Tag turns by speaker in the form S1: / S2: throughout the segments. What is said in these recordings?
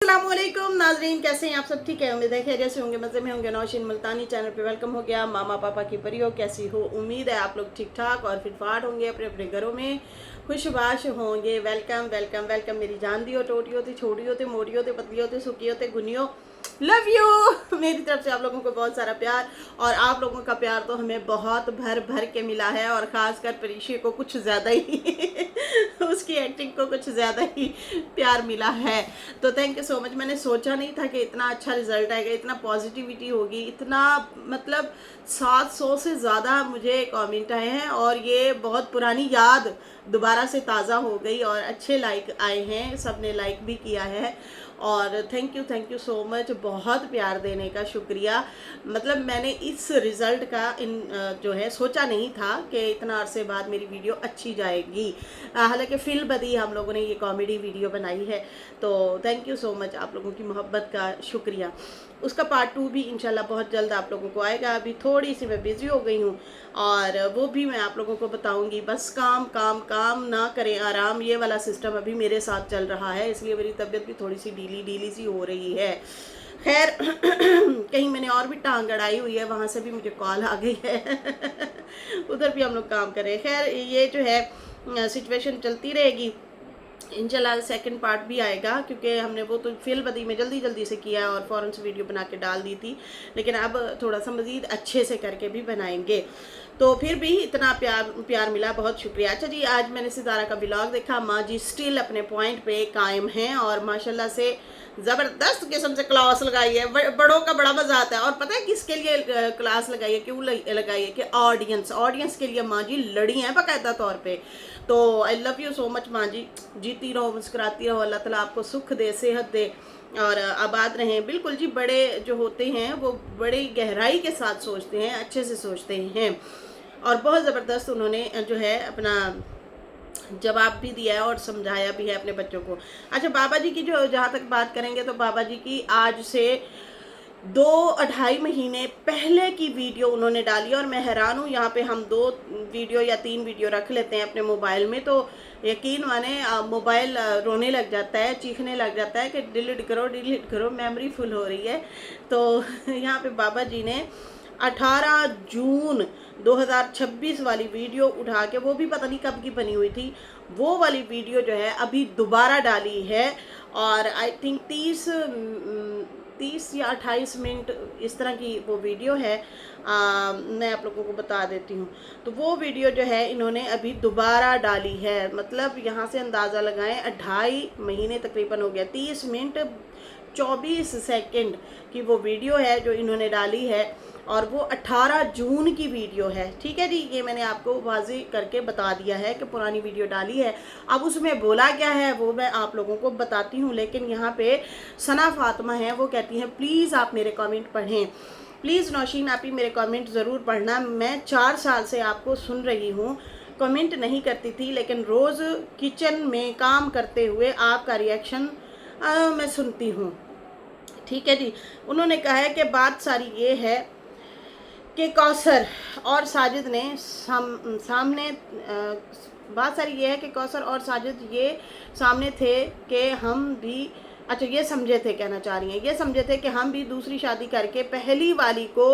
S1: अस्सलामुअलैकुम नाजरीन, कैसे हैं आप सब? ठीक है, उम्मीद है खैरियत से होंगे, मज़े में होंगे। नौशीन मुल्तानी चैनल पे वेलकम हो गया। मामा पापा की परियो कैसी हो? उम्मीद है आप लोग ठीक ठाक और फिटफाट होंगे, अपने अपने घरों में खुशबाश होंगे। वेलकम वेलकम वेलकम मेरी जान दी हो, टोटी होती, छोटी होती, मोटी होती, पतली होती, सुखी होती, गुनियो, लव यू। मेरी तरफ से आप लोगों को बहुत सारा प्यार, और आप लोगों का प्यार तो हमें बहुत भर भर के मिला है, और ख़ासकर परीक्षे को कुछ ज़्यादा ही उसकी एक्टिंग को कुछ ज़्यादा ही प्यार मिला है। तो थैंक यू सो मच। मैंने सोचा नहीं था कि इतना अच्छा रिजल्ट आएगा, इतना पॉजिटिविटी होगी, इतना मतलब 700 से ज़्यादा मुझे कमेंट आए हैं, और ये बहुत पुरानी याद दोबारा से ताज़ा हो गई, और अच्छे लाइक आए हैं, सब ने लाइक भी किया है। और थैंक यू सो मच, बहुत प्यार देने का शुक्रिया। मतलब मैंने इस रिज़ल्ट का जो है सोचा नहीं था कि इतना अरसे बाद मेरी वीडियो अच्छी जाएगी। हालांकि फिल बदी हम लोगों ने ये कॉमेडी वीडियो बनाई है, तो थैंक यू सो मच, आप लोगों की मोहब्बत का शुक्रिया। उसका पार्ट 2 भी इंशाल्लाह बहुत जल्द आप लोगों को आएगा। अभी थोड़ी सी मैं बिज़ी हो गई हूँ, और वो भी मैं आप लोगों को बताऊंगी। बस काम काम काम, ना करें आराम, ये वाला सिस्टम अभी मेरे साथ चल रहा है, इसलिए मेरी तबीयत भी थोड़ी सी ढीली ढीली सी हो रही है। खैर कहीं मैंने और भी टांग अड़ाई हुई है, वहाँ से भी मुझे कॉल आ गई है उधर भी हम लोग काम करें। खैर ये जो है सिचुएशन चलती रहेगी। इंशाल्लाह सेकंड पार्ट भी आएगा, क्योंकि हमने वो तो फिल बदी में जल्दी जल्दी से किया और फ़ौरन से वीडियो बना के डाल दी थी, लेकिन अब थोड़ा सा मज़ीद अच्छे से करके भी बनाएंगे। तो फिर भी इतना प्यार मिला, बहुत शुक्रिया। अच्छा जी, आज मैंने सितारा का व्लॉग देखा। माँ जी स्टिल अपने पॉइंट पे कायम हैं, और माशाल्लाह से ज़बरदस्त किस्म से क्लास लगाई है। बड़ों का बड़ा मज़ा आता है। और पता है किसके लिए क्लास लगाई है, क्यों लगाई है? कि ऑडियंस के लिए माँ जी लड़ी हैं बाकायदा तौर पे। तो I love you so much माँ जी, जीती रहो, मुस्कुराती रहो, अल्लाह ताला आपको सुख दे, सेहत दे, और आबाद रहें। बिल्कुल जी, बड़े जो होते हैं वो बड़ी गहराई के साथ सोचते हैं, अच्छे से सोचते हैं, और बहुत ज़बरदस्त उन्होंने जो है अपना जवाब भी दिया है और समझाया भी है अपने बच्चों को। अच्छा, बाबा जी की जो जहाँ तक बात करेंगे, तो बाबा जी की आज से 2-2.5 महीने पहले की वीडियो उन्होंने डाली, और मैं हैरान हूँ। यहाँ पे हम 2 वीडियो या 3 वीडियो रख लेते हैं अपने मोबाइल में, तो यकीन माने मोबाइल रोने लग जाता है, चीखने लग जाता है कि डिलीट करो, मेमोरी फुल हो रही है। तो यहाँ पे बाबा जी ने 18 जून 2026 वाली वीडियो उठा के, वो भी पता नहीं कब की बनी हुई थी, वो वाली वीडियो जो है अभी दोबारा डाली है। और आई थिंक 30 या 28 मिनट इस तरह की वो वीडियो है। मैं आप लोगों को बता देती हूँ। तो वो वीडियो जो है इन्होंने अभी दोबारा डाली है। मतलब यहाँ से अंदाज़ा लगाएं, 2.5 महीने तकरीबन हो गया। 30 मिनट 24 सेकंड की वो वीडियो है जो इन्होंने डाली है, और वो 18 जून की वीडियो है। ठीक है जी, ये मैंने आपको वाज़ी करके बता दिया है कि पुरानी वीडियो डाली है। अब उसमें बोला क्या है वो मैं आप लोगों को बताती हूँ, लेकिन यहाँ पे सना फातिमा है, वो कहती हैं प्लीज़ आप मेरे कमेंट पढ़ें, प्लीज़ नौशीन आप ही मेरे कमेंट ज़रूर पढ़ना। मैं 4 साल से आपको सुन रही हूँ, कमेंट नहीं करती थी, लेकिन रोज़ किचन में काम करते हुए आपका रिएक्शन मैं सुनती हूँ। ठीक है जी। उन्होंने कहा है कि बात सारी ये है कि कौसर और साजिद ने सामने बात सारी ये है कि कौसर और साजिद ये सामने थे कि हम भी, अच्छा ये समझे थे, कहना चाह रही हैं, ये समझे थे कि हम भी दूसरी शादी करके पहली वाली को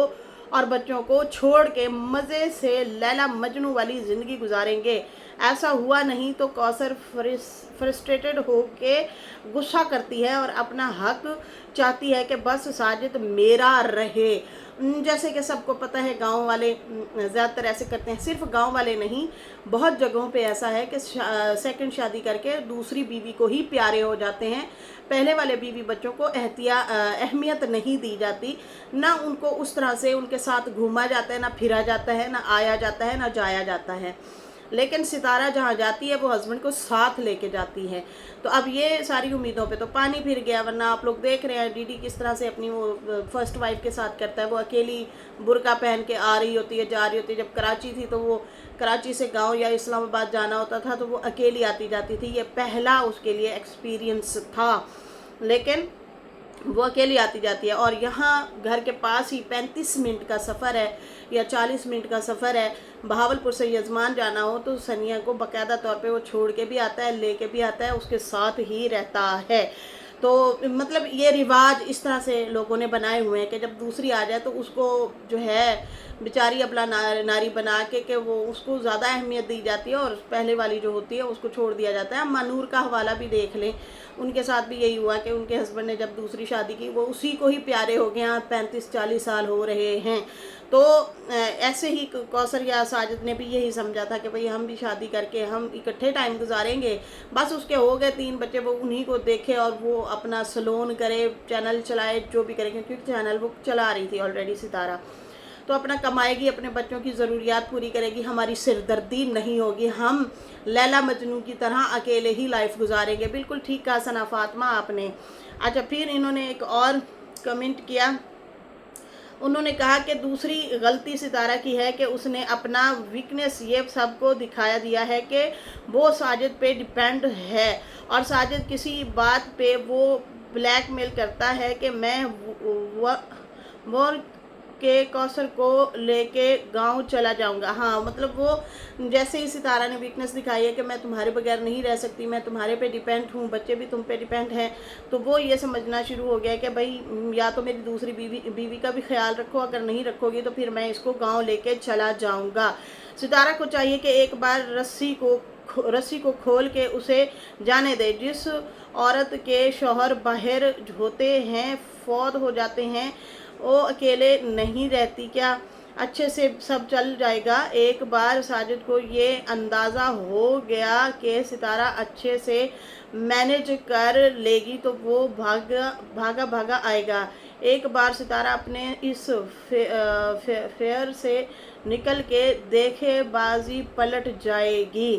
S1: और बच्चों को छोड़ के मज़े से लैला मजनू वाली ज़िंदगी गुजारेंगे। ऐसा हुआ नहीं, तो कौसर फ्रस्ट्रेटेड हो के गुस्सा करती है और अपना हक चाहती है कि बस साजिद मेरा रहे। जैसे कि सबको पता है, गांव वाले ज़्यादातर ऐसे करते हैं। सिर्फ गांव वाले नहीं, बहुत जगहों पे ऐसा है कि सेकंड शादी करके दूसरी बीवी को ही प्यारे हो जाते हैं। पहले वाले बीवी बच्चों को अहमियत नहीं दी जाती, ना उनको उस तरह से उनके साथ घूमा जाता है, ना फिरा जाता है, ना आया जाता है, ना जाया जाता है। लेकिन सितारा जहाँ जाती है वो हस्बैंड को साथ लेके जाती है। तो अब ये सारी उम्मीदों पे तो पानी फिर गया, वरना आप लोग देख रहे हैं डीडी किस तरह से अपनी वो फर्स्ट वाइफ के साथ करता है। वो अकेली बुर्का पहन के आ रही होती है, जा रही होती है। जब कराची थी तो वो कराची से गांव या इस्लामाबाद जाना होता था तो वो अकेली आती जाती थी। ये पहला उसके लिए एक्सपीरियंस था, लेकिन वो अकेली आती जाती है। और यहाँ घर के पास ही 35 मिनट का सफ़र है या 40 मिनट का सफ़र है। बहावलपुर से यजमान जाना हो तो सनिया को बाकायदा तौर पे वो छोड़ के भी आता है, ले के भी आता है, उसके साथ ही रहता है। तो मतलब ये रिवाज इस तरह से लोगों ने बनाए हुए हैं कि जब दूसरी आ जाए तो उसको जो है बेचारी अपना नारी बना के वो उसको ज़्यादा अहमियत दी जाती है और पहले वाली जो होती है उसको छोड़ दिया जाता है। मानूर का हवाला भी देख लें, उनके साथ भी यही हुआ कि उनके हस्बैंड ने जब दूसरी शादी की वो उसी को ही प्यारे हो गए। 35-40 साल हो रहे हैं। तो ऐसे ही कौसर या साजिद ने भी यही समझा था कि भाई हम भी शादी करके हम इकट्ठे टाइम गुजारेंगे, बस उसके हो गए 3 बच्चे, वो उन्हीं को देखे और वो अपना सलोन करे, चैनल चलाए, जो भी करेंगे, क्योंकि चैनल वो चला रही थी ऑलरेडी सितारा, तो अपना कमाएगी, अपने बच्चों की ज़रूरियात पूरी करेगी, हमारी सिरदर्दी नहीं होगी, हम लैला मजनू की तरह अकेले ही लाइफ गुजारेंगे। बिल्कुल ठीक कहा सना फातिमा आपने। अच्छा, फिर इन्होंने एक और कमेंट किया, उन्होंने कहा कि दूसरी गलती सितारा की है कि उसने अपना वीकनेस ये सबको दिखाया दिया है कि वो साजिद पे डिपेंड है और साजिद किसी बात पे वो ब्लैकमेल करता है कि मैं वो के कौसर को लेके गांव चला जाऊंगा। हाँ, मतलब वो जैसे ही सितारा ने वीकनेस दिखाई है कि मैं तुम्हारे बगैर नहीं रह सकती, मैं तुम्हारे पे डिपेंड हूँ, बच्चे भी तुम पे डिपेंड हैं, तो वो ये समझना शुरू हो गया कि भाई या तो मेरी दूसरी बीवी का भी ख्याल रखो, अगर नहीं रखोगी तो फिर मैं इसको गाँव लेके चला जाऊँगा। सितारा को चाहिए कि एक बार रस्सी को खोल के उसे जाने दे। जिस औरत के शौहर बाहर होते हैं, फौत हो जाते हैं, वो अकेले नहीं रहती क्या? अच्छे से सब चल जाएगा। एक बार साजिद को ये अंदाज़ा हो गया कि सितारा अच्छे से मैनेज कर लेगी तो वो भागा भागा आएगा। एक बार सितारा अपने इस फेयर से निकल के देखे, बाजी पलट जाएगी।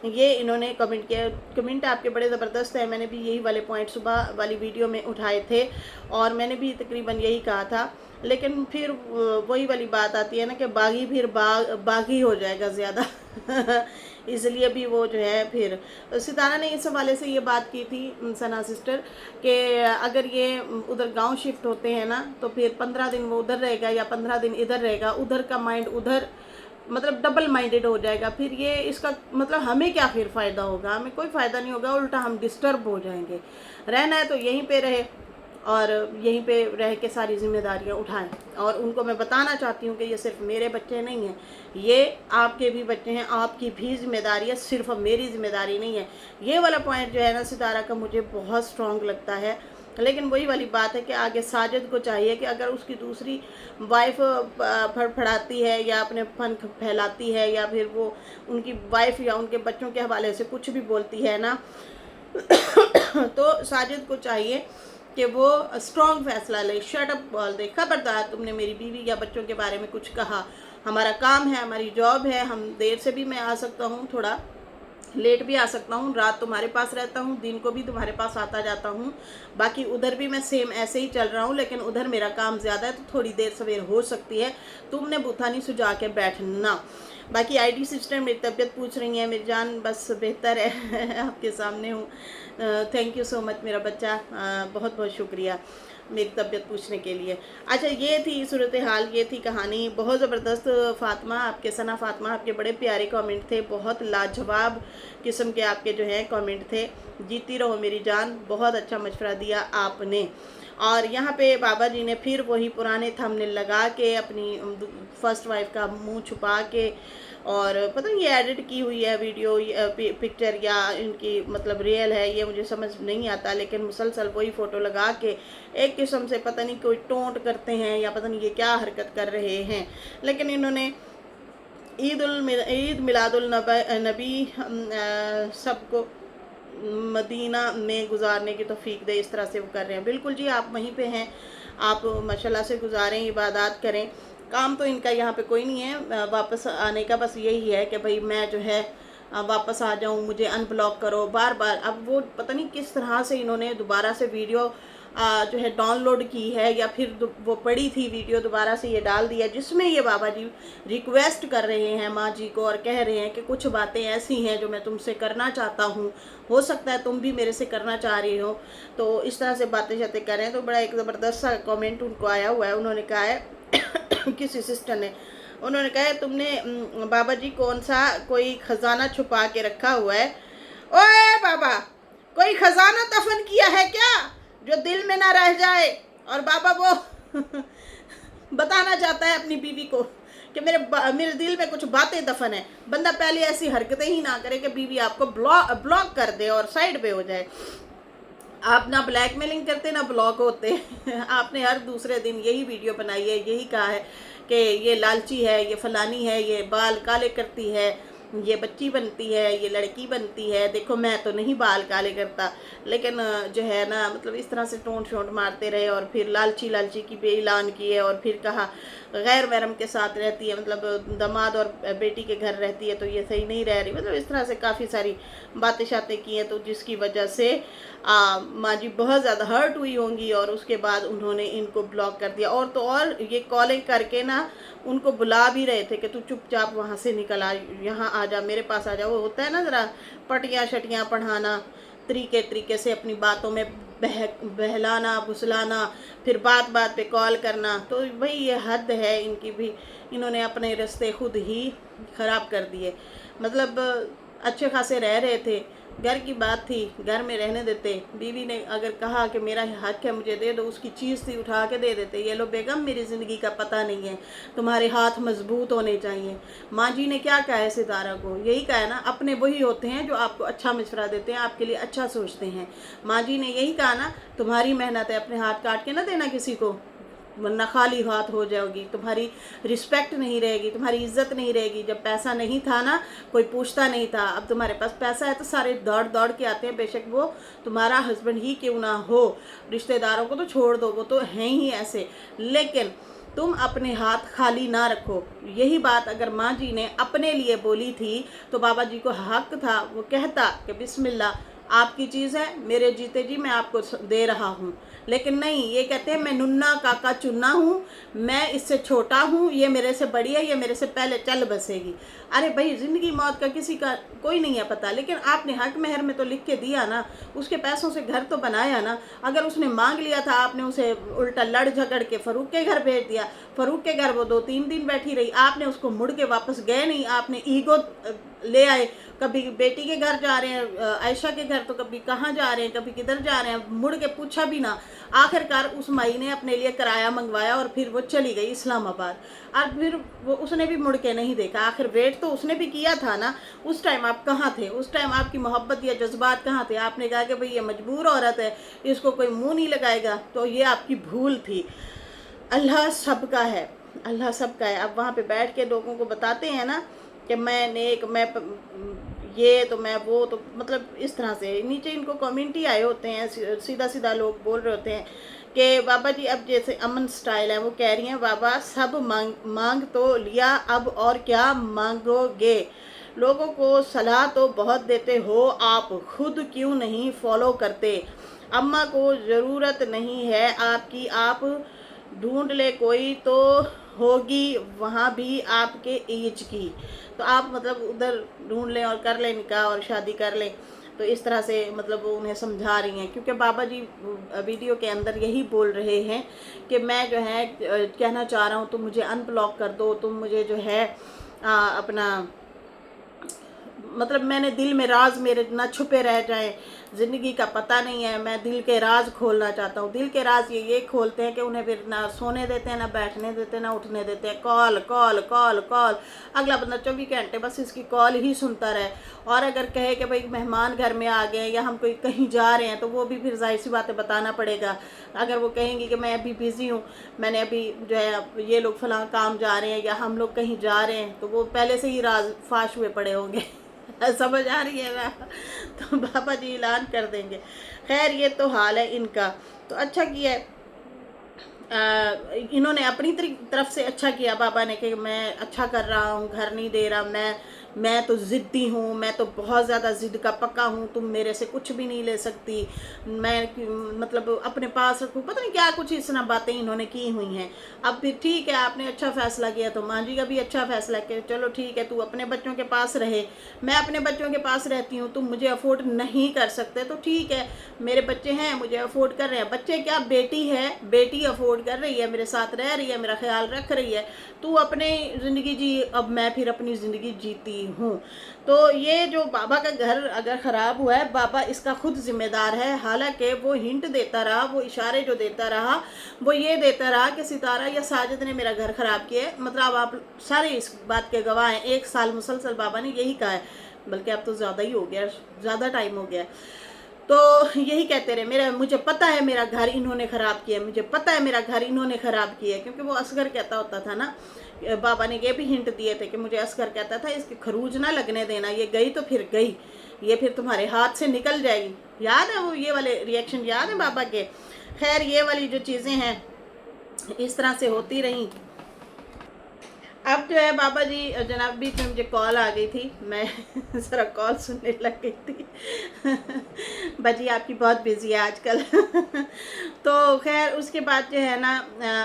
S1: ये इन्होंने कमेंट किया। कमेंट आपके बड़े ज़बरदस्त है। मैंने भी यही वाले पॉइंट सुबह वाली वीडियो में उठाए थे और मैंने भी तकरीबन यही कहा था, लेकिन फिर वही वाली बात आती है ना कि बागी फिर बागी हो जाएगा ज़्यादा इसलिए भी वो जो है, फिर सितारा ने इस हवाले से ये बात की थी सना सिस्टर कि अगर ये उधर गांव शिफ्ट होते हैं ना तो फिर 15 दिन वो उधर रहेगा या 15 दिन इधर रहेगा, उधर का माइंड उधर मतलब डबल माइंडेड हो जाएगा। फिर ये इसका मतलब हमें क्या फिर फ़ायदा होगा? हमें कोई फ़ायदा नहीं होगा, उल्टा हम डिस्टर्ब हो जाएंगे। रहना है तो यहीं पे रहे और यहीं पे रह के सारी जिम्मेदारियां उठाएं। और उनको मैं बताना चाहती हूँ कि ये सिर्फ मेरे बच्चे नहीं हैं, ये आपके भी बच्चे हैं, आपकी भी जिम्मेदारी है, सिर्फ मेरी जिम्मेदारी नहीं है। ये वाला पॉइंट जो है ना सितारा का मुझे बहुत स्ट्रॉन्ग लगता है। लेकिन वही वाली बात है कि आगे साजिद को चाहिए कि अगर उसकी दूसरी वाइफ फड़फड़ाती है या अपने फन फैलाती है या फिर वो उनकी वाइफ या उनके बच्चों के हवाले से कुछ भी बोलती है ना तो साजिद को चाहिए कि वो स्ट्रॉन्ग फैसला ले, शट अप बोल दे, खबरदार तुमने मेरी बीवी या बच्चों के बारे में कुछ कहा, हमारा काम है, हमारी जॉब है, हम देर से भी मैं आ सकता हूँ, थोड़ा लेट भी आ सकता हूँ, रात तुम्हारे पास रहता हूँ, दिन को भी तुम्हारे पास आता जाता हूँ, बाकी उधर भी मैं सेम ऐसे ही चल रहा हूँ, लेकिन उधर मेरा काम ज़्यादा है तो थोड़ी देर सवेर हो सकती है, तुमने बूथा नहीं सुझा के बैठना। बाकी आईडी सिस्टर मेरी तबीयत पूछ रही है, मेरी जान बस बेहतर है आपके सामने हूँ। थैंक यू सो मच मेरा बच्चा, बहुत बहुत शुक्रिया मेरी तबीयत पूछने के लिए। अच्छा, ये थी सूरत हाल, ये थी कहानी, बहुत ज़बरदस्त। फातिमा आपके, सना फातिमा आपके बड़े प्यारे कमेंट थे, बहुत लाजवाब किस्म के आपके जो है कमेंट थे। जीती रहो मेरी जान, बहुत अच्छा मशवरा दिया आपने। और यहाँ पे बाबा जी ने फिर वही पुराने थंबनेल लगा के अपनी फर्स्ट वाइफ का मुंह छुपा के, और पता नहीं ये एडिट की हुई है वीडियो पिक्चर या इनकी मतलब रियल है, ये मुझे समझ नहीं आता, लेकिन मुसलसल वही फ़ोटो लगा के एक किस्म से पता नहीं कोई टोंट करते हैं या पता नहीं ये क्या हरकत कर रहे हैं। लेकिन इन्होंने ईद मिलादुल नबी सबको मदीना में गुजारने की तौफीक दे, इस तरह से वो कर रहे हैं। बिल्कुल जी, आप वहीं पे हैं, आप माशाल्लाह से गुजारें, इबादत करें। काम तो इनका यहाँ पे कोई नहीं है, वापस आने का बस यही है कि भाई मैं जो है वापस आ जाऊँ, मुझे अनब्लॉक करो बार बार। अब वो पता नहीं किस तरह से इन्होंने दोबारा से वीडियो जो है डाउनलोड की है या फिर वो पड़ी थी वीडियो दोबारा से ये डाल दिया, जिसमें ये बाबा जी रिक्वेस्ट कर रहे हैं माँ जी को और कह रहे हैं कि कुछ बातें ऐसी हैं जो मैं तुमसे करना चाहता हूँ, हो सकता है तुम भी मेरे से करना चाह रही हो। तो इस तरह से बातें शातें कर रहे हैं। तो बड़ा एक ज़बरदस्त सा कमेंट उनको आया हुआ है। उन्होंने कहा है किसी सिस्टर ने, उन्होंने कहा है तुमने बाबा जी कौन सा कोई ख़जाना छुपा के रखा हुआ है? ओए बाबा, कोई ख़जाना दफन किया है क्या? जो दिल में ना रह जाए। और बाबा वो बताना चाहता है अपनी बीवी को कि मेरे दिल में कुछ बातें दफन है। बंदा पहले ऐसी हरकतें ही ना करे कि बीवी आपको ब्लॉक कर दे और साइड पे हो जाए। आप ना ब्लैकमेलिंग करते ना ब्लॉक होते आपने हर दूसरे दिन यही वीडियो बनाई है, यही कहा है कि ये लालची है, ये फलानी है, ये बाल काले करती है, ये बच्ची बनती है, ये लड़की बनती है। देखो मैं तो नहीं बाल काले करता, लेकिन जो है ना मतलब इस तरह से टोंट शोंट मारते रहे और फिर लालची लालची की बेईलान किए और फिर कहा गैर महरम के साथ रहती है, मतलब दामाद और बेटी के घर रहती है तो ये सही नहीं रह रही, मतलब इस तरह से काफ़ी सारी बातें शातें की हैं। तो जिसकी वजह से माँ जी बहुत ज़्यादा हर्ट हुई होंगी और उसके बाद उन्होंने इनको ब्लॉक कर दिया। और तो और ये कॉलिंग करके ना उनको बुला भी रहे थे कि तू चुपचाप वहाँ से निकल आ, यहाँ आ जा, मेरे पास आ जा। वो होता है ना ज़रा पटियाँ शटियाँ पढ़ाना, तरीके से अपनी बातों में बहलाना फुसलाना, फिर बात बात पे कॉल करना। तो भाई ये हद है इनकी भी। इन्होंने अपने रिश्ते खुद ही ख़राब कर दिए। मतलब अच्छे खासे रह रहे थे, घर की बात थी, घर में रहने देते। बीवी ने अगर कहा कि मेरा हक है मुझे दे दो, उसकी चीज़ थी उठा के दे देते। ये लो बेगम मेरी ज़िंदगी का पता नहीं है, तुम्हारे हाथ मजबूत होने चाहिए। माँ जी ने क्या कहा है सितारा को, यही कहा है ना, अपने वही होते हैं जो आपको अच्छा मशवरा देते हैं, आपके लिए अच्छा सोचते हैं। माँ जी ने यही कहा ना, तुम्हारी मेहनत है, अपने हाथ काट के ना देना किसी को, वरना खाली हाथ हो जाओगी, तुम्हारी रिस्पेक्ट नहीं रहेगी, तुम्हारी इज्जत नहीं रहेगी। जब पैसा नहीं था ना कोई पूछता नहीं था, अब तुम्हारे पास पैसा है तो सारे दौड़ दौड़ के आते हैं, बेशक वो तुम्हारा हस्बैंड ही क्यों ना हो। रिश्तेदारों को तो छोड़ दो, वो तो हैं ही ऐसे, लेकिन तुम अपने हाथ खाली ना रखो। यही बात अगर माँ जी ने अपने लिए बोली थी तो बाबा जी को हक था वो कहता कि बिस्मिल्लाह आपकी चीज़ है, मेरे जीते जी मैं आपको दे रहा हूँ। लेकिन नहीं, ये कहते हैं मैं नुन्ना काका चुन्ना हूँ, मैं इससे छोटा हूँ, ये मेरे से बड़ी है, ये मेरे से पहले चल बसेगी। अरे भाई ज़िंदगी मौत का किसी का कोई नहीं है पता, लेकिन आपने हक महर में तो लिख के दिया ना, उसके पैसों से घर तो बनाया ना। अगर उसने मांग लिया था, आपने उसे उल्टा लड़ झगड़ के फ़रूक के घर भेज दिया। फ़रूक के घर वो 2-3 दिन बैठी रही, आपने उसको मुड़ के वापस गए नहीं, आपने ईगो ले आए। कभी बेटी के घर जा रहे हैं, आयशा के घर, तो कभी कहाँ जा रहे हैं, कभी किधर जा रहे हैं, मुड़ के पूछा भी ना। आखिरकार उस माई ने अपने लिए किराया मंगवाया और फिर वो चली गई इस्लामाबाद। और फिर वो उसने भी मुड़ के नहीं देखा। आखिर वेट तो उसने भी किया था ना, उस टाइम आप कहाँ थे, उस टाइम आपकी मोहब्बत या जज्बात कहाँ थे। आपने कहा कि भाई ये मजबूर औरत है, इसको कोई मुंह नहीं लगाएगा, तो ये आपकी भूल थी। अल्लाह सबका है, अल्लाह सबका है। अब वहाँ पे बैठ के लोगों को बताते हैं ना कि मैं नेक, मैं ये तो मैं वो, तो मतलब इस तरह से नीचे इनको कमेंट आए होते हैं, सीधा सीधा लोग बोल रहे होते हैं कि बाबा जी अब जैसे अमन स्टाइल है, वो कह रही हैं बाबा सब मांग तो लिया, अब और क्या मांगोगे। लोगों को सलाह तो बहुत देते हो, आप खुद क्यों नहीं फॉलो करते। अम्मा को ज़रूरत नहीं है आपकी, आप ढूंढ ले कोई तो होगी वहाँ भी आपके एज की। तो आप मतलब उधर ढूंढ लें और कर लें निकाह और शादी कर लें। तो इस तरह से मतलब वो उन्हें समझा रही हैं, क्योंकि बाबा जी वीडियो के अंदर यही बोल रहे हैं कि मैं जो है कहना चाह रहा हूँ तुम मुझे अनब्लॉक कर दो, तुम मुझे जो है अपना मतलब मैंने दिल में राज मेरे ना छुपे रह जाएं, ज़िंदगी का पता नहीं है, मैं दिल के राज खोलना चाहता हूँ। दिल के राज ये खोलते हैं कि उन्हें फिर ना सोने देते हैं, ना बैठने देते हैं, ना उठने देते हैं। कॉल कॉल कॉल कॉल, अगला बंदा 24 घंटे बस इसकी कॉल ही सुनता रहे। और अगर कहे कि भाई मेहमान घर में आ गए या हम कोई कहीं जा रहे हैं, तो वो भी फिर जाहिर सी बातें बताना पड़ेगा। अगर वो कहेंगी कि मैं अभी बिज़ी हूँ, मैंने अभी जो है ये लोग फलां काम जा रहे हैं या हम लोग कहीं जा रहे हैं, तो वो पहले से ही राज फाश हुए पड़े होंगे। समझ आ रही है ना, तो बाबा जी ऐलान कर देंगे। खैर ये तो हाल है इनका। तो अच्छा किया है, इन्होंने अपनी तरफ से अच्छा किया बाबा ने कि मैं अच्छा कर रहा हूँ, घर नहीं दे रहा, मैं तो ज़िद्दी हूँ, मैं तो बहुत ज़्यादा ज़िद का पक्का हूँ, तुम मेरे से कुछ भी नहीं ले सकती, मैं मतलब अपने पास रखूँ, पता नहीं क्या कुछ इस तरह बातें इन्होंने की हुई हैं। अब फिर ठीक है, आपने अच्छा फ़ैसला किया, तो माँ जी का भी अच्छा फ़ैसला किया, चलो ठीक है, तू अपने बच्चों के पास रहे, मैं अपने बच्चों के पास रहती हूँ, तुम मुझे अफोर्ड नहीं कर सकते तो ठीक है, मेरे बच्चे हैं, मुझे अफोर्ड कर रहे हैं। बच्चे क्या, बेटी है, बेटी अफोर्ड कर रही है, मेरे साथ रह रही है, मेरा ख्याल रख रही है, तू अपनी ज़िंदगी जी, अब मैं फिर अपनी ज़िंदगी जीती सकती हूँ। तो ये जो बाबा का घर अगर ख़राब हुआ है, बाबा इसका खुद जिम्मेदार है। हालांकि वो हिंट देता रहा, वो इशारे जो देता रहा वो ये देता रहा कि सितारा या साजिद ने मेरा घर ख़राब किया है। मतलब आप सारे इस बात के गवाह हैं। 1 साल मुसलसल बाबा ने यही कहा है, बल्कि अब तो ज़्यादा ही हो गया, ज़्यादा टाइम हो गया। तो यही कहते रहे, मुझे पता है मेरा घर इन्होंने ख़राब किया, मुझे पता है मेरा घर इन्होंने ख़राब किया। क्योंकि वो असगर कहता होता था ना, बाबा ने ये भी हिंट दिए थे कि मुझे असगर कहता था इसकी खरूज ना लगने देना, ये गई तो फिर गई, ये फिर तुम्हारे हाथ से निकल जाएगी। याद है वो ये वाले रिएक्शन, याद है बाबा के। खैर ये वाली जो चीज़ें हैं इस तरह से होती रहीं। अब जो है बाबा जी जनाब, बीच में मुझे कॉल आ गई थी, मैं ज़रा कॉल सुनने लग गई थी। बाजी आपकी बहुत बिजी है आजकल। तो खैर उसके बाद जो है ना,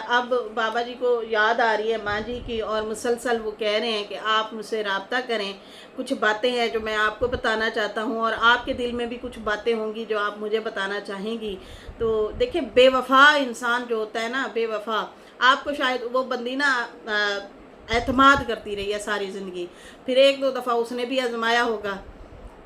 S1: अब बाबा जी को याद आ रही है माँ जी की, और मुसलसल वो कह रहे हैं कि आप मुझसे रब्ता करें, कुछ बातें हैं जो मैं आपको बताना चाहता हूँ, और आपके दिल में भी कुछ बातें होंगी जो आप मुझे बताना चाहेंगी। तो देखिए, बेवफा इंसान जो होता है ना, बेवफा, आपको शायद वो बंदी ना एतमाद करती रही है सारी ज़िंदगी, फिर 1-2 दफ़ा उसने भी आजमाया होगा,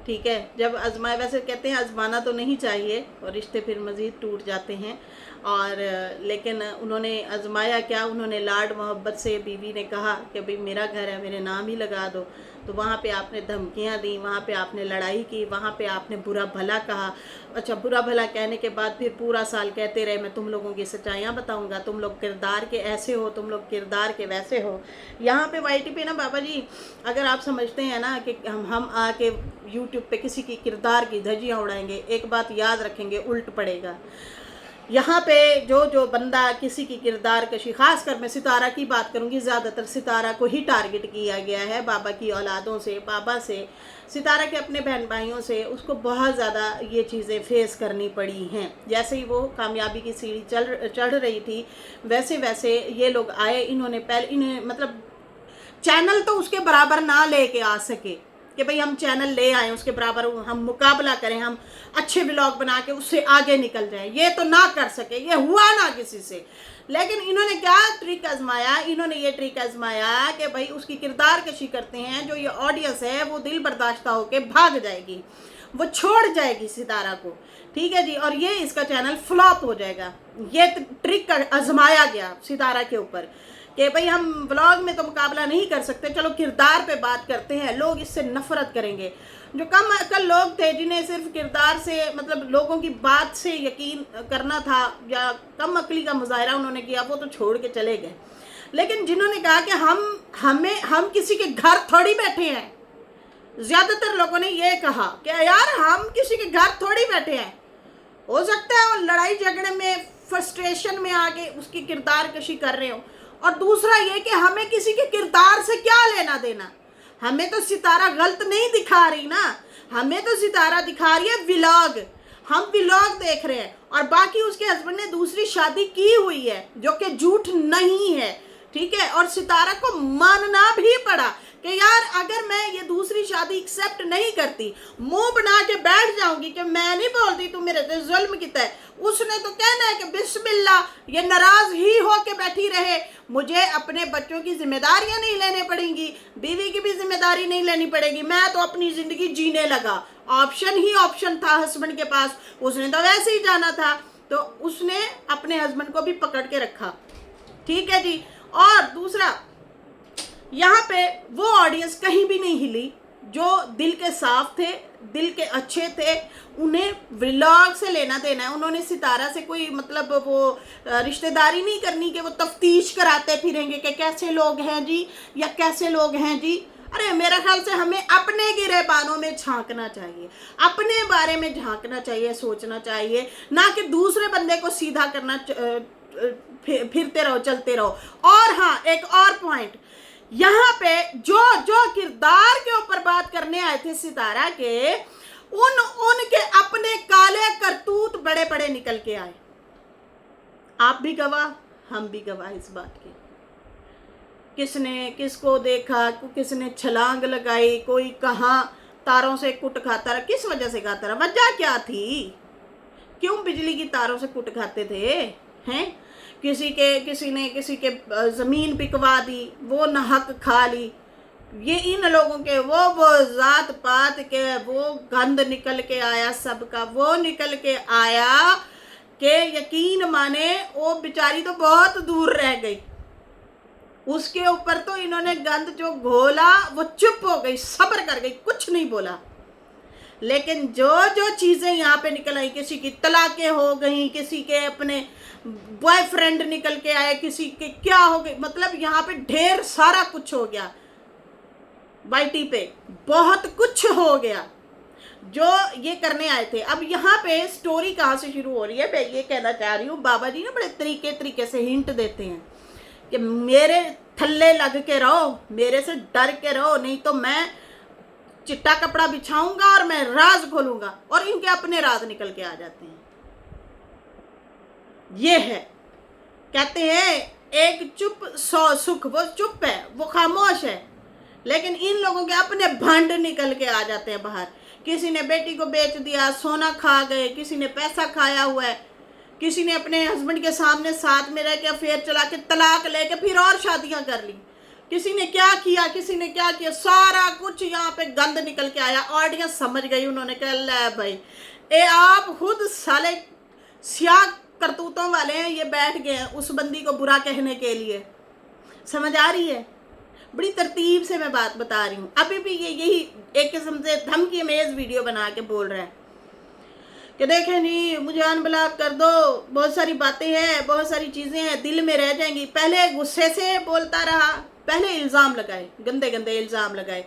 S1: ठीक है। जब आजमाया, वैसे कहते हैं आजमाना तो नहीं चाहिए और रिश्ते फिर मज़ीद टूट जाते हैं, और लेकिन उन्होंने आजमाया क्या, उन्होंने लाड मोहब्बत से, बीवी ने कहा कि भाई मेरा घर है, मेरे नाम ही लगा दो। तो वहाँ पे आपने धमकियाँ दी, वहाँ पे आपने लड़ाई की, वहाँ पे आपने बुरा भला कहा। अच्छा, बुरा भला कहने के बाद फिर पूरा साल कहते रहे मैं तुम लोगों की सच्चाइयाँ बताऊँगा, तुम लोग किरदार के ऐसे हो, तुम लोग किरदार के वैसे हो। यहाँ पे वाईटी पे ना बाबा जी, अगर आप समझते हैं ना कि हम आके यूट्यूब पे किसी की किरदार की धज्जियाँ उड़ाएंगे, एक बात याद रखेंगे, उल्ट पड़ेगा। यहाँ पे जो बंदा किसी की किरदार कशी, खासकर मैं सितारा की बात करूँगी, ज़्यादातर सितारा को ही टारगेट किया गया है बाबा की औलादों से, बाबा से, सितारा के अपने बहन भाइयों से, उसको बहुत ज़्यादा ये चीज़ें फेस करनी पड़ी हैं। जैसे ही वो कामयाबी की सीढ़ी चढ़ रही थी, वैसे वैसे ये लोग आए, इन्होंने पहले इन्हें मतलब चैनल तो उसके बराबर ना लेके आ सके कि भाई हम चैनल ले आए उसके बराबर, हम मुकाबला करें, हम अच्छे व्लॉग बना के उससे आगे निकल जाएं, ये तो ना कर सके, ये हुआ ना किसी से। लेकिन इन्होंने क्या ट्रिक आजमाया, इन्होंने ये ट्रिक आजमाया कि भाई उसकी किरदार कशी करते हैं, जो ये ऑडियंस है वो दिल बर्दाश्ता होके भाग जाएगी, वो छोड़ जाएगी सितारा को, ठीक है जी, और ये इसका चैनल फ्लॉप हो जाएगा। ये ट्रिक आजमाया गया सितारा के ऊपर कि भाई हम व्लॉग में तो मुकाबला नहीं कर सकते, चलो किरदार पे बात करते हैं, लोग इससे नफरत करेंगे। जो कम अकल लोग थे, जिन्हें सिर्फ किरदार से मतलब लोगों की बात से यकीन करना था, या कम अकली का मुजाहरा उन्होंने किया, वो तो छोड़ के चले गए। लेकिन जिन्होंने कहा कि हम किसी के घर थोड़ी बैठे हैं, ज़्यादातर लोगों ने ये कहा कि यार हम किसी के घर थोड़ी बैठे हैं, हो सकता है वो लड़ाई झगड़े में फ्रस्ट्रेशन में आके उसकी किरदार कशी कर रहे हो। और दूसरा ये कि हमें किसी के किरदार से क्या लेना देना, हमें तो सितारा गलत नहीं दिखा रही ना, हमें तो सितारा दिखा रही है व्लॉग, हम व्लॉग देख रहे हैं। और बाकी उसके हस्बैंड ने दूसरी शादी की हुई है जो कि झूठ नहीं है, ठीक है। और सितारा को मानना भी पड़ा कि यार अगर मैं ये दूसरी शादी एक्सेप्ट नहीं करती, मुंह बना के बैठ जाऊंगी कि मैं नहीं बोलती, तू मेरे से जुल्म किया है, उसने तो कहना है कि बिस्मिल्लाह, ये नाराज ही हो के बैठी रहे, मुझे अपने बच्चों की जिम्मेदारियां नहीं लेनी पड़ेंगी, बीवी की भी जिम्मेदारी नहीं लेनी पड़ेगी, मैं तो अपनी जिंदगी जीने लगा। ऑप्शन ही ऑप्शन था हस्बैंड के पास, उसने तो वैसे ही जाना था, तो उसने अपने हस्बैंड को भी पकड़ के रखा, ठीक है जी। और दूसरा, यहाँ पे वो ऑडियंस कहीं भी नहीं हिली जो दिल के साफ थे, दिल के अच्छे थे, उन्हें व्लॉग से लेना देना है। उन्होंने सितारा से कोई मतलब वो रिश्तेदारी नहीं करनी कि वो तफ्तीश कराते फिरेंगे कि कैसे लोग हैं जी या कैसे लोग हैं जी। अरे मेरा ख्याल से हमें अपने गिरेबानों में झांकना चाहिए, अपने बारे में झांकना चाहिए, सोचना चाहिए, ना कि दूसरे बंदे को सीधा करना, फिरते रहो, चलते रहो। और हाँ, एक और पॉइंट, यहाँ पे जो किरदार के ऊपर बात करने आए थे सितारा के, उनके अपने काले करतूत बड़े बड़े निकल के आए। आप भी गवाह, हम भी गवाह इस बात के। किसने किसको देखा, किसने छलांग लगाई, कोई कहाँ तारों से कुट खाता रहा, किस वजह से खाता रहा, वजह क्या थी, क्यों बिजली की तारों से कुट खाते थे हैं? किसी ने किसी के ज़मीन बिकवा दी, वो नाहक खा ली, ये इन लोगों के वो जात पात के वो गंद निकल के आया, सबका वो निकल के आया कि यकीन माने वो बेचारी तो बहुत दूर रह गई। उसके ऊपर तो इन्होंने गंद जो घोला वो चुप हो गई, सब्र कर गई, कुछ नहीं बोला। लेकिन जो जो चीज़ें यहाँ पे निकल आई, किसी की तलाकें हो गई, किसी के अपने बॉयफ्रेंड निकल के आए, किसी के क्या हो गई, मतलब यहाँ पे ढेर सारा कुछ हो गया। वाईटी पे बहुत कुछ हो गया जो ये करने आए थे। अब यहाँ पे स्टोरी कहाँ से शुरू हो रही है, मैं ये कहना चाह रही हूँ, बाबा जी ना बड़े तरीके से हिंट देते हैं कि मेरे थल्ले लग के रहो, मेरे से डर के रहो, नहीं तो मैं चिट्टा कपड़ा बिछाऊंगा और मैं राज खोलूंगा। और इनके अपने राज निकल के आ जाते हैं। ये है, कहते हैं एक चुप सौ सुख। वो चुप है, वो खामोश है, लेकिन इन लोगों के अपने भंड निकल के आ जाते हैं बाहर। किसी ने बेटी को बेच दिया, सोना खा गए, किसी ने पैसा खाया हुआ है, किसी ने अपने हस्बैंड के सामने साथ में रह के अफेयर चला के तलाक लेके फिर और शादियां कर ली, किसी ने क्या किया, किसी ने क्या किया, सारा कुछ यहाँ पे गंद निकल के आया। ऑडियंस समझ गई, उन्होंने कहा ले भाई ए आप खुद साले स्याह करतूतों वाले हैं, ये बैठ गए हैं उस बंदी को बुरा कहने के लिए। समझ आ रही है? बड़ी तरतीब से मैं बात बता रही हूँ। अभी भी ये यही एक किस्म से धमकी अमेज वीडियो बना के बोल रहा है कि देखे नहीं, मुझे अनब्लॉक कर दो, बहुत सारी बातें हैं, बहुत सारी चीज़ें हैं, दिल में रह जाएंगी। पहले गुस्से से बोलता रहा, पहले इल्ज़ाम लगाए, गंदे गंदे इल्ज़ाम लगाए,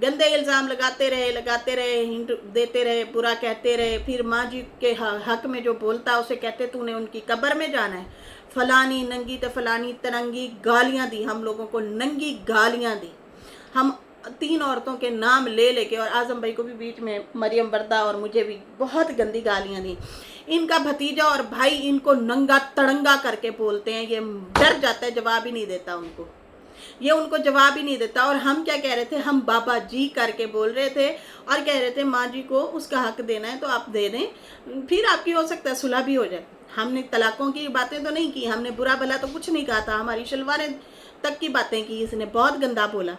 S1: गंदे इल्ज़ाम लगाते रहे, हिंट देते रहे, बुरा कहते रहे। फिर माँ जी के हक में जो बोलता उसे कहते तूने उनकी कब्र में जाना है, फलानी नंगी तो फलानी तरंगी गालियाँ दी, हम लोगों को नंगी गालियाँ दी। हम 3 औरतों के नाम ले लेके, और आजम भाई को भी बीच में, मरियम बरदा और मुझे भी बहुत गंदी गालियाँ दी। इनका भतीजा और भाई इनको नंगा तड़ंगा करके बोलते हैं, ये डर जाता है, जवाब ही नहीं देता उनको, ये उनको जवाब ही नहीं देता। और हम क्या कह रहे थे, हम बाबा जी करके बोल रहे थे और कह रहे थे माँ जी को उसका हक देना है तो आप दे दें, फिर आपकी हो सकता है सुलह भी हो जाए। हमने तलाकों की बातें तो नहीं की, हमने बुरा भला तो कुछ नहीं कहा था, हमारी शलवारें तक की बातें की, इसने बहुत गंदा बोला।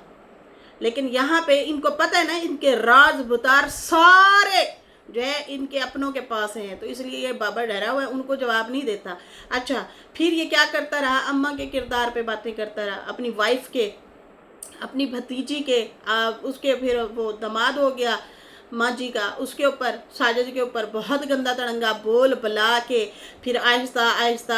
S1: लेकिन यहाँ पे इनको पता है ना, इनके राज बुतार सारे जो है इनके अपनों के पास हैं, तो इसलिए ये बाबा डरा हुआ है, उनको जवाब नहीं देता। अच्छा, फिर ये क्या करता रहा, अम्मा के किरदार पे बातें करता रहा, अपनी वाइफ के, अपनी भतीजी के, उसके फिर वो दामाद हो गया माँ जी का, उसके ऊपर साजिद के ऊपर बहुत गंदा तड़ंगा बोल बुला के फिर आहिस्ता आहिस्ता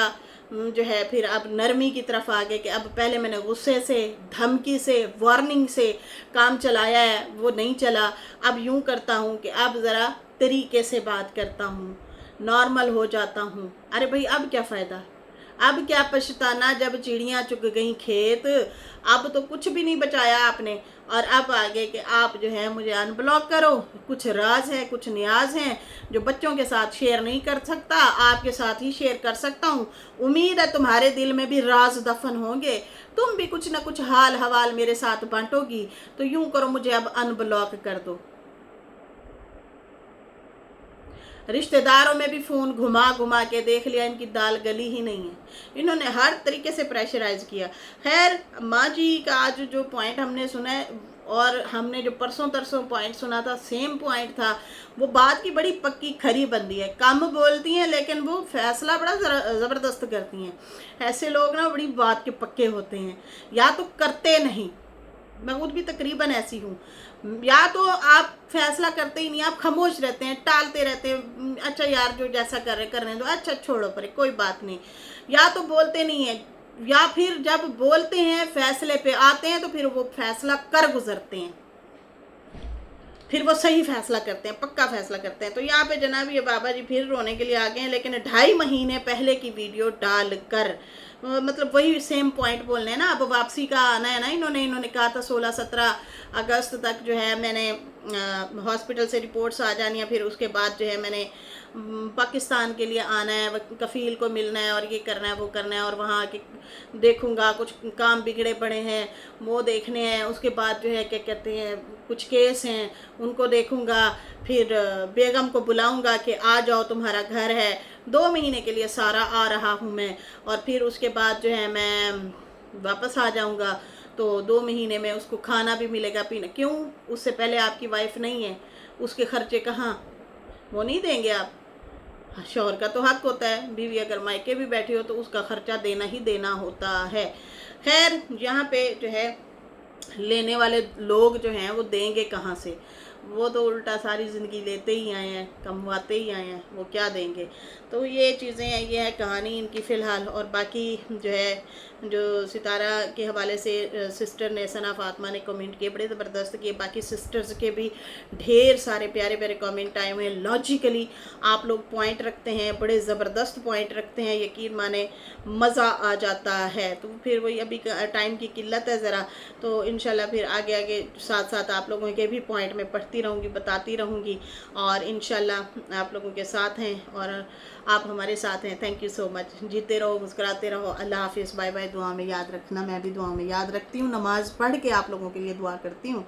S1: जो है फिर अब नरमी की तरफ आ गए कि अब पहले मैंने गुस्से से, धमकी से, वार्निंग से काम चलाया है, वो नहीं चला। अब यूं करता हूं कि अब ज़रा तरीके से बात करता हूं, नॉर्मल हो जाता हूं। अरे भाई अब क्या फ़ायदा, अब क्या पछताना जब चिड़ियाँ चुग गई खेत, अब तो कुछ भी नहीं बचाया आपने। और अब आगे कि आप जो है मुझे अनब्लॉक करो, कुछ राज है, कुछ न्याज हैं जो बच्चों के साथ शेयर नहीं कर सकता, आपके साथ ही शेयर कर सकता हूँ। उम्मीद है तुम्हारे दिल में भी राज दफन होंगे, तुम भी कुछ ना कुछ हाल हवाल मेरे साथ बांटोगी, तो यूं करो मुझे अब अनब्लॉक कर दो। रिश्तेदारों में भी फ़ोन घुमा घुमा के देख लिया, इनकी दाल गली ही नहीं है। इन्होंने हर तरीके से प्रेशराइज किया। खैर माँ जी का आज जो पॉइंट हमने सुना है और हमने जो परसों तरसों पॉइंट सुना था, सेम पॉइंट था। वो बात की बड़ी पक्की खरी बंदी है, कम बोलती हैं लेकिन वो फैसला बड़ा ज़बरदस्त करती हैं। ऐसे लोग ना बड़ी बात के पक्के होते हैं, या तो करते नहीं, मैं खुद भी तकरीबन ऐसी हूँ, या तो आप फैसला करते ही नहीं, आप खामोश रहते हैं, टालते रहते हैं, अच्छा यार जो जैसा कर रहे करने दो, अच्छा छोड़ो परे कोई बात नहीं, या तो बोलते नहीं है, या फिर जब बोलते हैं फैसले पे आते हैं तो फिर वो फैसला कर गुजरते हैं, फिर वो सही फैसला करते हैं, पक्का फैसला करते हैं। तो यहाँ पे जनाब ये बाबा जी फिर रोने के लिए आ गए हैं, लेकिन 2.5 महीने पहले की वीडियो डाल कर मतलब वही सेम पॉइंट बोलने हैं ना। अब वापसी का आना है ना, इन्होंने कहा था 16-17 अगस्त तक जो है मैंने हॉस्पिटल से रिपोर्ट्स आ जानी है, फिर उसके बाद जो है मैंने पाकिस्तान के लिए आना है, कफ़ील को मिलना है और ये करना है वो करना है, और वहाँ के देखूँगा, कुछ काम बिगड़े पड़े हैं वो देखने हैं, उसके बाद जो है क्या कहते हैं कुछ केस हैं उनको देखूँगा, फिर बेगम को बुलाऊँगा कि आ जाओ तुम्हारा घर है। 2 महीने के लिए सारा आ रहा हूँ मैं, और फिर उसके बाद जो है मैं वापस आ जाऊँगा। तो 2 महीने में उसको खाना भी मिलेगा, पीना। क्यों? उससे पहले आपकी वाइफ नहीं है, उसके खर्चे कहाँ, वो नहीं देंगे आप? शौहर का तो हक होता है, बीवी अगर मायके भी बैठी हो तो उसका खर्चा देना ही देना होता है। खैर, यहाँ पे जो है लेने वाले लोग जो हैं वो देंगे कहाँ से? वो तो उल्टा सारी ज़िंदगी लेते ही आए हैं, कमवाते ही आए हैं, वो क्या देंगे? तो ये चीज़ें हैं, ये है कहानी इनकी फ़िलहाल। और बाकी जो है, जो सितारा के हवाले से सिस्टर ने, सना फातिमा ने कमेंट किए, बड़े ज़बरदस्त किए। बाकी सिस्टर्स के भी ढेर सारे प्यारे प्यारे कमेंट आए हुए हैं। लॉजिकली आप लोग पॉइंट रखते हैं, बड़े ज़बरदस्त पॉइंट रखते हैं, यकीन माने मज़ा आ जाता है। तो फिर वही, अभी टाइम की किल्लत है ज़रा, तो इंशाल्लाह फिर आगे आगे साथ साथ आप लोगों के भी पॉइंट में पढ़ती रहूँगी, बताती रहूँगी, और इंशाल्लाह आप लोगों के साथ हैं और आप हमारे साथ हैं। Thank you so much. जीते रहो, मुस्कुराते रहो। अल्लाह हाफिज़, बाय बाय। दुआ में याद रखना, मैं भी दुआ में याद रखती हूँ, नमाज़ पढ़ के आप लोगों के लिए दुआ करती हूँ।